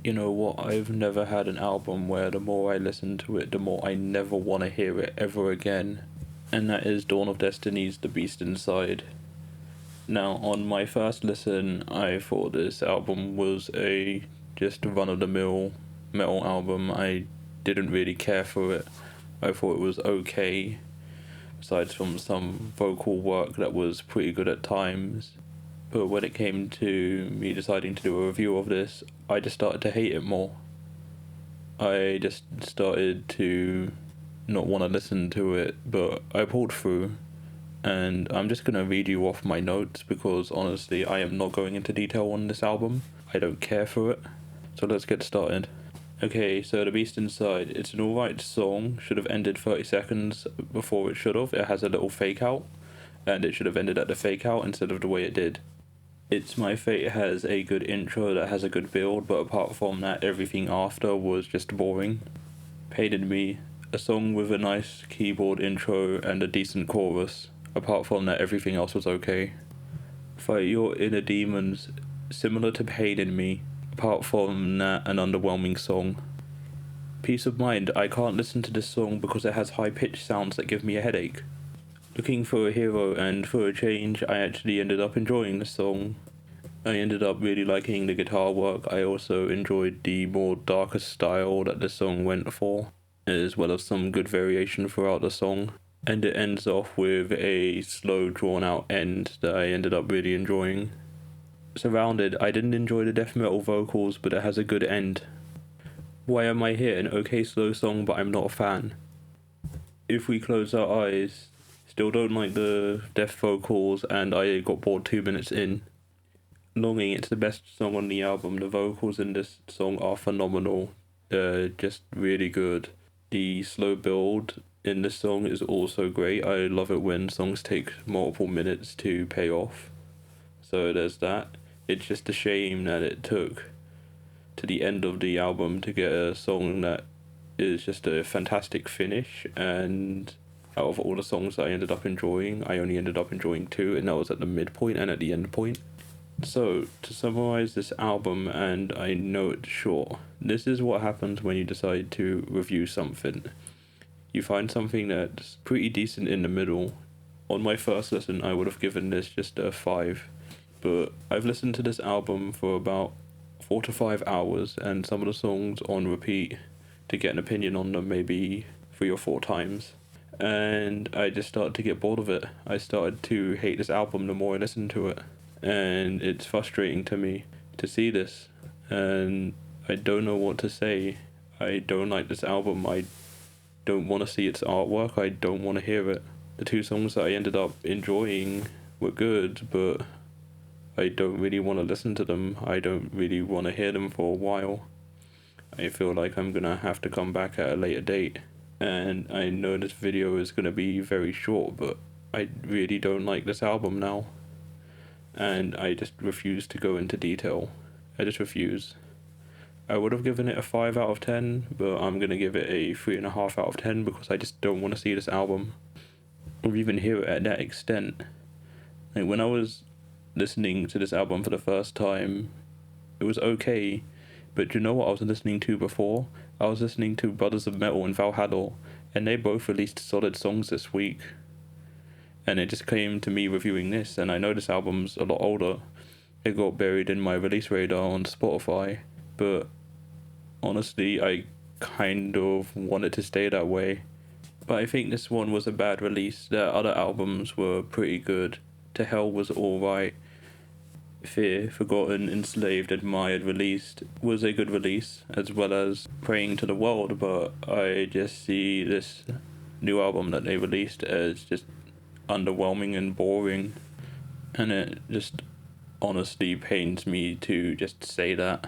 You know what? I've never had an album where the more I listen to it, the more I never want to hear it ever again. And that is Dawn of Destiny's The Beast Inside. Now, on my first listen, I thought this album was a just run of the mill metal album. I didn't really care for it. I thought it was okay, aside from some vocal work that was pretty good at times. But when it came to me deciding to do a review of this, I just started to hate it more. I just started to not want to listen to it, but I pulled through. And I'm just going to read you off my notes because honestly, I am not going into detail on this album. I don't care for it. So let's get started. Okay, so The Beast Inside. It's an alright song. Should have ended 30 seconds before it should have. It has a little fake out, and it should have ended at the fake out instead of the way it did. It's My Fate has a good intro that has a good build, but apart from that, everything after was just boring. Pain in Me, a song with a nice keyboard intro and a decent chorus. Apart from that, everything else was okay. Fight Your Inner Demons, similar to Pain in Me. Apart from that, an underwhelming song. Peace of Mind, I can't listen to this song because it has high-pitched sounds that give me a headache. Looking for a Hero, and for a change, I actually ended up enjoying the song. I ended up really liking the guitar work. I also enjoyed the more darker style that the song went for, as well as some good variation throughout the song. And it ends off with a slow, drawn-out end that I ended up really enjoying. Surrounded, I didn't enjoy the death metal vocals, but it has a good end. Why Am I Here? An okay slow song, but I'm not a fan. If We Close Our Eyes, still don't like the death vocals, and I got bored 2 minutes in. Longing, it's the best song on the album. The vocals in this song are phenomenal. Just really good. The slow build in this song is also great. I love it when songs take multiple minutes to pay off. So there's that. It's just a shame that it took to the end of the album to get a song that is just a fantastic finish, and out of all the songs that I ended up enjoying, I only ended up enjoying two, and that was at the midpoint and at the end point. So, to summarize this album, and I know it's short, this is what happens when you decide to review something. You find something that's pretty decent in the middle. On my first listen, I would have given this just a 5, but I've listened to this album for about 4 to 5 hours, and some of the songs on repeat to get an opinion on them maybe 3 or 4 times. And I just started to get bored of it. I started to hate this album the more I listened to it. And it's frustrating to me to see this. And I don't know what to say. I don't like this album. I don't want to see its artwork. I don't want to hear it. The 2 songs that I ended up enjoying were good, but I don't really want to listen to them. I don't really want to hear them for a while. I feel like I'm gonna have to come back at a later date. And I know this video is gonna be very short, but I really don't like this album now. And I just refuse to go into detail. I just refuse. I would have given it a 5 out of 10, but I'm gonna give it a 3.5 out of 10 because I just don't want to see this album or even hear it at that extent. Like, when I was listening to this album for the first time, it was okay, but you know what I was listening to before? I was listening to Brothers of Metal and Valhalla, and they both released solid songs this week. And it just came to me reviewing this, and I know this album's a lot older. It got buried in my release radar on Spotify, but honestly, I kind of want it to stay that way. But I think this one was a bad release. Their other albums were pretty good. To Hell was alright. Fear, Forgotten, Enslaved, Admired, Released was a good release, as well as Praying to the World, but I just see this new album that they released as just underwhelming and boring, and it just honestly pains me to just say that.